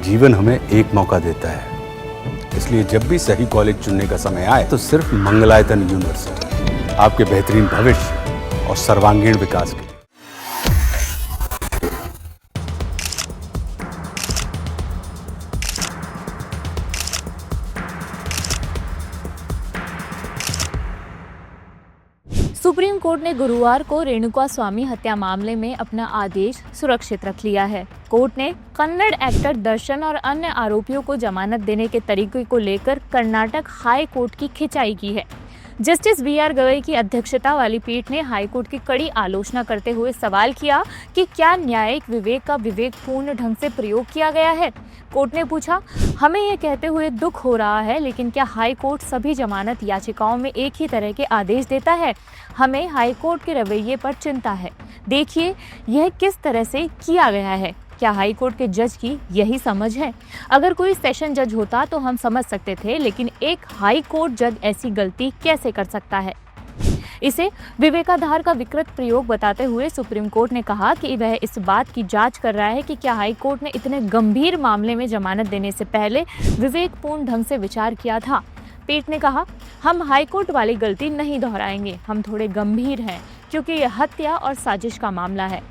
जीवन हमें एक मौका देता है, इसलिए जब भी सही कॉलेज चुनने का समय आए तो सिर्फ मंगलायतन यूनिवर्सिटी आपके बेहतरीन भविष्य और सर्वांगीण विकास के लिए। सुप्रीम कोर्ट ने गुरुवार को रेणुका स्वामी हत्या मामले में अपना आदेश सुरक्षित रख लिया है। कोर्ट ने कन्नड़ एक्टर दर्शन और अन्य आरोपियों को जमानत देने के तरीके को लेकर कर्नाटक हाई कोर्ट की खिंचाई की है। जस्टिस बीआर गवई की अध्यक्षता वाली पीठ ने हाईकोर्ट की कड़ी आलोचना करते हुए सवाल किया कि क्या न्यायिक विवेक का विवेकपूर्ण ढंग से प्रयोग किया गया है। कोर्ट ने पूछा, हमें यह कहते हुए दुख हो रहा है, लेकिन क्या हाई कोर्ट सभी जमानत याचिकाओं में एक ही तरह के आदेश देता है? हमें हाई कोर्ट के रवैये पर चिंता है। देखिए, यह किस तरह से किया गया है। क्या हाई कोर्ट के जज की यही समझ है? अगर कोई सेशन जज होता तो हम समझ सकते थे, लेकिन एक हाई कोर्ट जज ऐसी गलती कैसे कर सकता है? इसे विवेकाधार का विकृत प्रयोग बताते हुए सुप्रीम कोर्ट ने कहा कि वह इस बात की जांच कर रहा है कि क्या हाई कोर्ट ने इतने गंभीर मामले में जमानत देने से पहले विवेकपूर्ण ढंग से विचार किया था। पीठ ने कहा, हम हाई कोर्ट वाली गलती नहीं दोहराएंगे। हम थोड़े गंभीर हैं क्योंकि यह हत्या और साजिश का मामला है।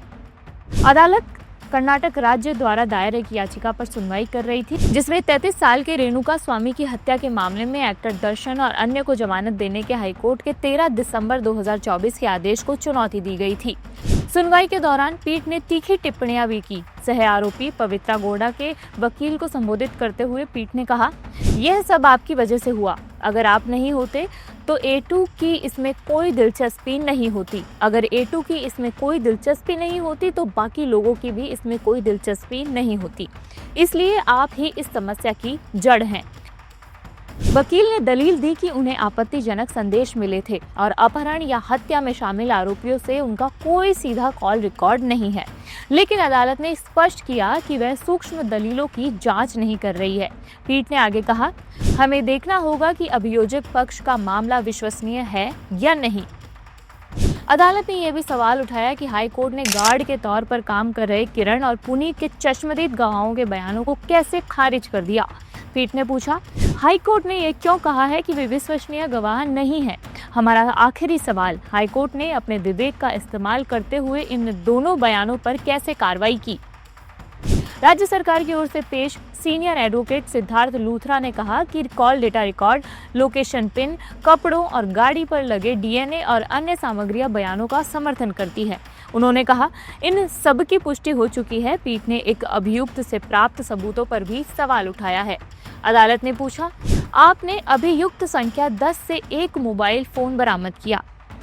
अदालत कर्नाटक राज्य द्वारा दायर एक याचिका पर सुनवाई कर रही थी, जिसमें 33 साल के रेणुका स्वामी की हत्या के मामले में एक्टर दर्शन और अन्य को जमानत देने के हाईकोर्ट के 13 दिसंबर 2024 के आदेश को चुनौती दी गई थी। सुनवाई के दौरान पीठ ने तीखी टिप्पणियां भी की। सह आरोपी पवित्रा गौड़ा के वकील को संबोधित करते हुए पीठ ने कहा, यह सब आपकी वजह से हुआ। अगर आप नहीं होते तो A2 की इसमें कोई दिलचस्पी नहीं होती। अगर A2 की इसमें कोई दिलचस्पी नहीं होती तो बाकी लोगों की भी इसमें कोई दिलचस्पी नहीं होती। इसलिए आप ही इस समस्या की जड़ हैं। वकील ने दलील दी कि उन्हें आपत्तिजनक संदेश मिले थे और अपहरण या हत्या में शामिल आरोपियों से उनका कोई सीधा कॉल रिकॉर्ड नहीं है, लेकिन अदालत ने स्पष्ट किया कि वह सूक्ष्म दलीलों की जांच नहीं कर रही है। पीठ ने आगे कहा, हमें देखना होगा कि अभियोजक पक्ष का मामला विश्वसनीय है या नहीं। अदालत ने यह भी सवाल उठाया कि हाई कोर्ट ने गार्ड के तौर पर काम कर रहे किरण और पुनीत के चश्मदीद गवाहों के बयानों को कैसे खारिज कर दिया। पीठ ने पूछा, हाई कोर्ट ने यह क्यों कहा है कि वे विश्वसनीय गवाह नहीं हैं? हमारा आखिरी सवाल, हाई कोर्ट ने अपने विवेक का इस्तेमाल करते हुए इन दोनों बयानों पर कैसे कार्रवाई की? राज्य सरकार की ओर से पेश सीनियर एडवोकेट सिद्धार्थ लूथरा ने कहा कि call data record, location pin, कपड़ों और गाड़ी पर लगे DNA और अन्य सामग्रियां बयानों का समर्थन करती है। उन्होंने कहा, इन सब की पुष्टि हो चुकी है। पीठ ने एक अभियुक्त से प्राप्त सबूतों पर भी सवाल उठाया है। अदालत ने पूछा, आपने अभियुक्त संख्या 10 से एक मोबाइल फोन बरामद किया,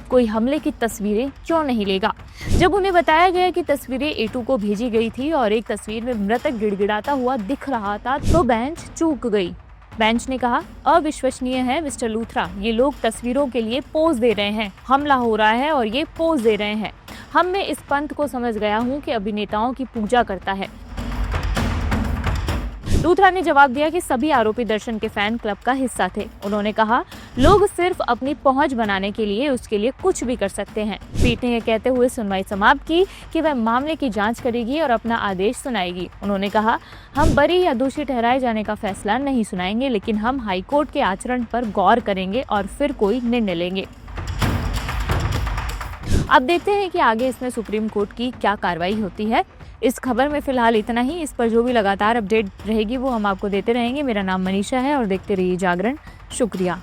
कोई हमले की तस्वीरें क्यों नहीं लेगा? जब उन्हें बताया गया कि तस्वीरें A2 को भेजी गई थी और एक तस्वीर में मृतक गिड़गिड़ाता हुआ दिख रहा था, तो बेंच चूक गई। बेंच ने कहा, अविश्वसनीय है मिस्टर लूथरा, ये लोग तस्वीरों के लिए पोज दे रहे हैं। हमला हो रहा है और ये पोज दे रहे हैं। मैं इस पंथ को समझ गया हूँ कि अभिनेताओं की पूजा करता है। लूथरा ने जवाब दिया कि सभी आरोपी दर्शन के फैन क्लब का हिस्सा थे। उन्होंने कहा, लोग सिर्फ अपनी पहुंच बनाने के लिए उसके लिए कुछ भी कर सकते हैं। पीठ ने यह कहते हुए सुनवाई समाप्त की कि वह मामले की जांच करेगी और अपना आदेश सुनाएगी। उन्होंने कहा, हम बरी या दोषी ठहराए जाने का फैसला नहीं सुनाएंगे, लेकिन हम हाईकोर्ट के आचरण पर गौर करेंगे और फिर कोई निर्णय लेंगे। अब देखते हैं कि आगे इसमें सुप्रीम कोर्ट की क्या कार्रवाई होती है। इस खबर में फिलहाल इतना ही। इस पर जो भी लगातार अपडेट रहेगी वो हम आपको देते रहेंगे। मेरा नाम मनीषा है और देखते रहिए जागरण। शुक्रिया।